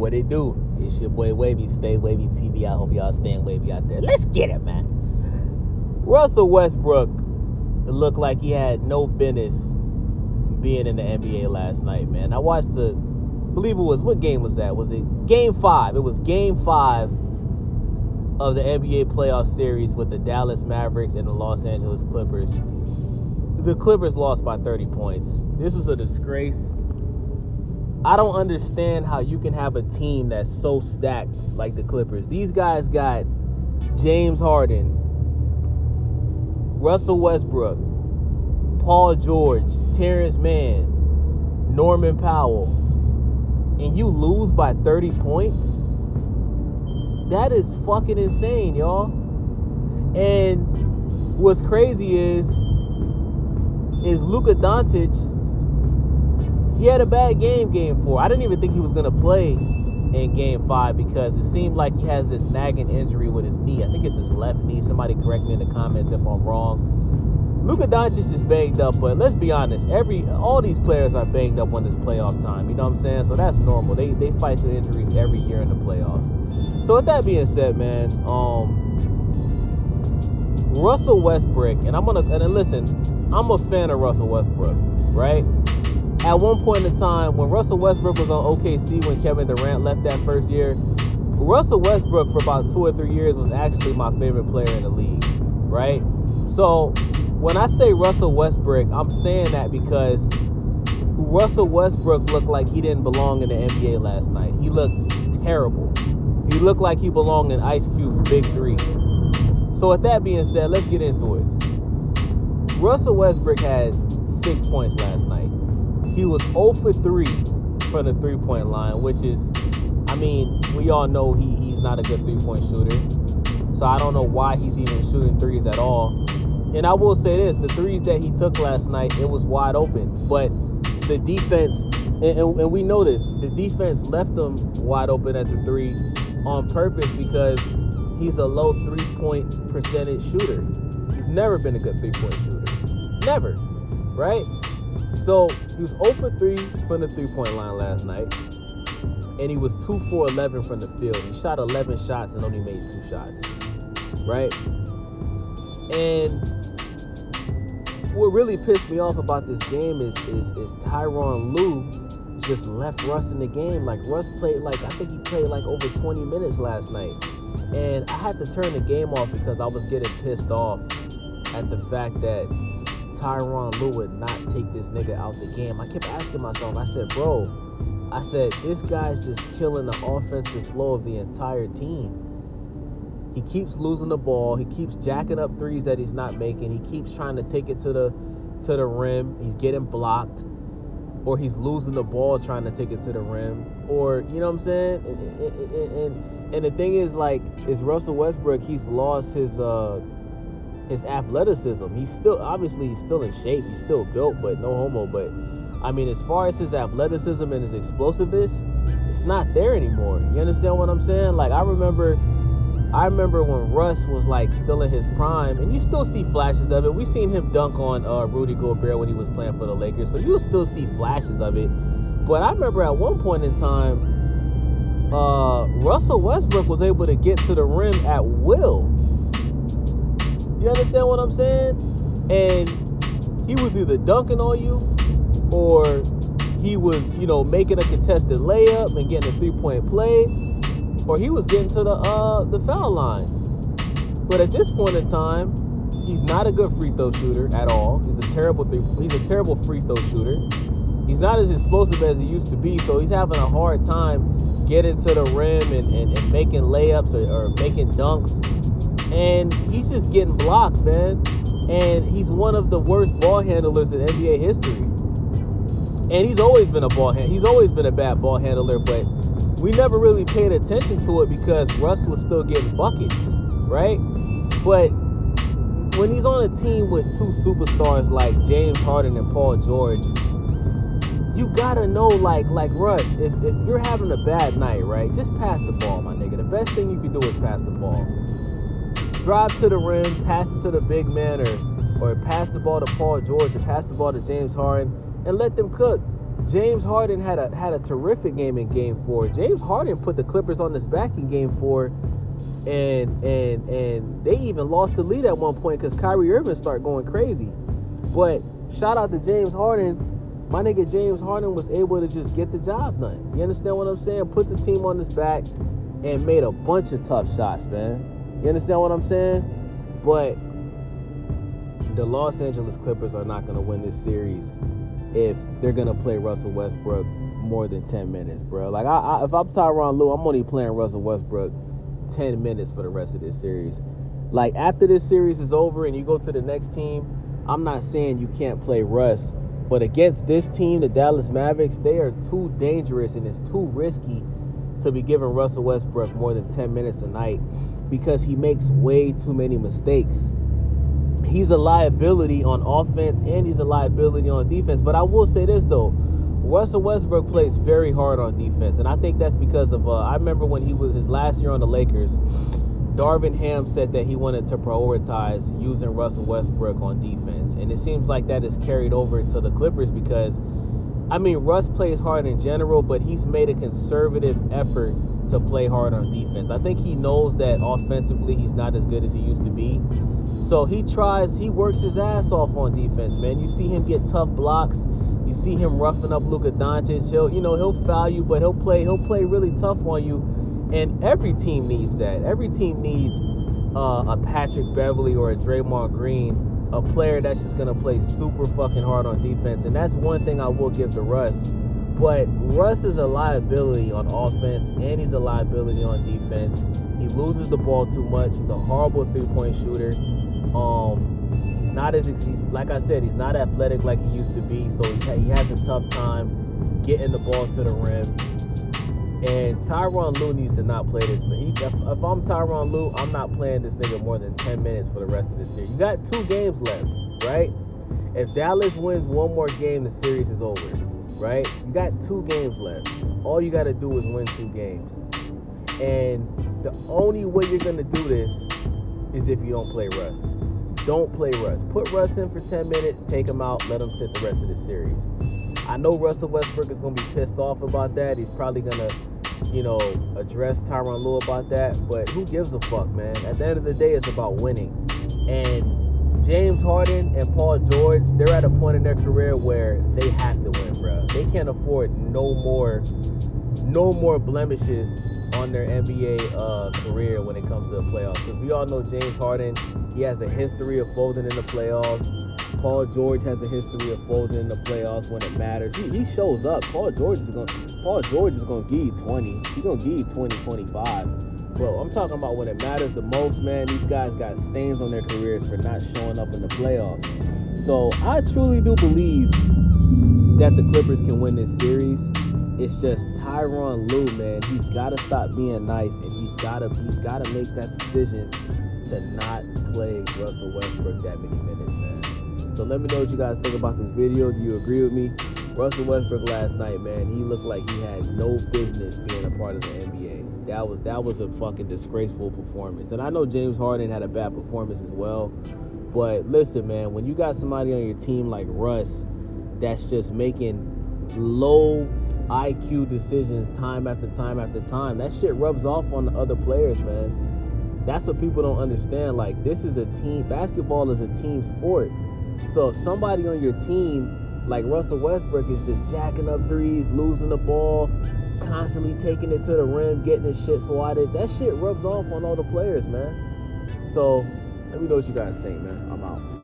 What it do? It's your boy Wavy. Stay Wavy TV. I hope y'all staying wavy out there. Let's get it, man. Russell Westbrook looked like he had no business being in the NBA last night, man. I watched I believe it was, what game was that? Was it Game 5? It was Game 5 of the NBA playoff series with the Dallas Mavericks and the Los Angeles Clippers. The Clippers lost by 30 points. This is a disgrace. I don't understand how you can have a team that's so stacked like the Clippers. These guys got James Harden, Russell Westbrook, Paul George, Terrence Mann, Norman Powell, and you lose by 30 points? That is fucking insane, y'all. And what's crazy is Luka Doncic, he had a bad game 4. I didn't even think he was going to play in Game 5 because it seemed like he has this nagging injury with his knee. I think it's his left knee. Somebody correct me in the comments if I'm wrong. Luka Doncic is banged up, but let's be honest, all these players are banged up when it's playoff time. You know what I'm saying? So that's normal. They fight through injuries every year in the playoffs. So with that being said, man, Russell Westbrook, and listen, I'm a fan of Russell Westbrook, right? At one point in time, when Russell Westbrook was on OKC when Kevin Durant left that first year, Russell Westbrook for about 2 or 3 years was actually my favorite player in the league, right? So when I say Russell Westbrook, I'm saying that because Russell Westbrook looked like he didn't belong in the NBA last night. He looked terrible. He looked like he belonged in Ice Cube's Big 3. So with that being said, let's get into it. Russell Westbrook had 6 points last night. He was 0 for 3 from the three-point line, which is, I mean, we all know he's not a good three-point shooter. So I don't know why he's even shooting threes at all. And I will say this, the threes that he took last night, it was wide open. But the defense, and we know this, the defense left him wide open at the 3 on purpose because he's a low three-point percentage shooter. He's never been a good three-point shooter. Never, right? So he was 0 for 3 from the three-point line last night, and he was 2 for 11 from the field. He shot 11 shots and only made 2 shots, right? And what really pissed me off about this game is Tyronn Lue just left Russ in the game. Like, Russ played, I think he played over 20 minutes last night. And I had to turn the game off because I was getting pissed off at the fact that Tyronn Lue would not take this nigga out the game. I kept asking myself, I said, this guy's just killing the offensive flow of the entire team. He keeps losing the ball. He keeps jacking up threes that he's not making. He keeps trying to take it to the rim. He's getting blocked. Or he's losing the ball trying to take it to the rim. Or, you know what I'm saying? And the thing is, is Russell Westbrook, he's lost his athleticism. He's still in shape. He's still built, but no homo. But, I mean, as far as his athleticism and his explosiveness, it's not there anymore. You understand what I'm saying? I remember when Russ was still in his prime, and you still see flashes of it. We seen him dunk on Rudy Gobert when he was playing for the Lakers, so you'll still see flashes of it. But I remember at one point in time, Russell Westbrook was able to get to the rim at will. You understand what I'm saying? And he was either dunking on you, or he was, making a contested layup and getting a three-point play, or he was getting to the foul line. But at this point in time, he's not a good free throw shooter at all. He's a terrible free throw shooter. He's not as explosive as he used to be, so he's having a hard time getting to the rim and making layups or making dunks. And he's just getting blocked, man. And he's one of the worst ball handlers in NBA history. And he's always been a bad ball handler, but we never really paid attention to it because Russ was still getting buckets, right? But when he's on a team with 2 superstars like James Harden and Paul George, you gotta know, Russ, if you're having a bad night, right, just pass the ball, my nigga. The best thing you can do is pass the ball. Drive to the rim, pass it to the big man, or pass the ball to Paul George, or pass the ball to James Harden, and let them cook. James Harden had a terrific game in Game 4. James Harden put the Clippers on his back in Game 4, and they even lost the lead at one point because Kyrie Irving started going crazy. But shout out to James Harden. My nigga James Harden was able to just get the job done. You understand what I'm saying? Put the team on his back and made a bunch of tough shots, man. You understand what I'm saying? But the Los Angeles Clippers are not going to win this series if they're going to play Russell Westbrook more than 10 minutes, bro. Like, if I'm Tyronn Lue, I'm only playing Russell Westbrook 10 minutes for the rest of this series. Like, after this series is over and you go to the next team, I'm not saying you can't play Russ, but against this team, the Dallas Mavericks, they are too dangerous and it's too risky to be giving Russell Westbrook more than 10 minutes a night because he makes way too many mistakes. He's a liability on offense and he's a liability on defense. But I will say this, though. Russell Westbrook plays very hard on defense, and I think that's because of, I remember when he was his last year on the Lakers, Darvin Ham said that he wanted to prioritize using Russell Westbrook on defense. And it seems like that is carried over to the Clippers because, I mean, Russ plays hard in general, but he's made a conservative effort to play hard on defense. I think he knows that offensively he's not as good as he used to be. So he works his ass off on defense, man. You see him get tough blocks. You see him roughing up Luka Doncic. He'll foul you, but he'll play really tough on you. And every team needs that. Every team needs a Patrick Beverley or a Draymond Green, a player that's just going to play super fucking hard on defense. And that's one thing I will give to Russ. But Russ is a liability on offense, and he's a liability on defense. He loses the ball too much. He's a horrible three-point shooter. Like I said, he's not athletic like he used to be, so he has a tough time getting the ball to the rim. And Tyronn Lue needs to not play this. If I'm Tyronn Lue, I'm not playing this nigga more than 10 minutes for the rest of the series. You got 2 games left, right? If Dallas wins one more game, the series is over, right? You got 2 games left. All you got to do is win 2 games. And the only way you're going to do this is if you don't play Russ. Don't play Russ. Put Russ in for 10 minutes, take him out, let him sit the rest of the series. I know Russell Westbrook is going to be pissed off about that. He's probably going to, address Tyronn Lue about that. But who gives a fuck, man? At the end of the day, it's about winning. And James Harden and Paul George, they're at a point in their career where they have to win, bro. They can't afford no more blemishes on their NBA career when it comes to the playoffs. Because we all know James Harden, he has a history of folding in the playoffs. Paul George has a history of folding in the playoffs when it matters. He shows up. Paul George is gonna give you 20. He's gonna give you 20, 25. But I'm talking about when it matters the most, man. These guys got stains on their careers for not showing up in the playoffs. So I truly do believe that the Clippers can win this series. It's just Tyronn Lue, man. He's got to stop being nice, and he's got to make that decision to not play Russell Westbrook that many minutes, man. So let me know what you guys think about this video. Do you agree with me? Russell Westbrook last night, man, he looked like he had no business being a part of the NBA. That was a fucking disgraceful performance. And I know James Harden had a bad performance as well. But listen, man, when you got somebody on your team like Russ that's just making low IQ decisions time after time after time, that shit rubs off on the other players, man. That's what people don't understand. Like, this is a team. Basketball is a team sport. So if somebody on your team like Russell Westbrook is just jacking up threes, losing the ball, constantly taking it to the rim, getting his shit swatted, that shit rubs off on all the players, man. So let me know what you guys think, man. I'm out.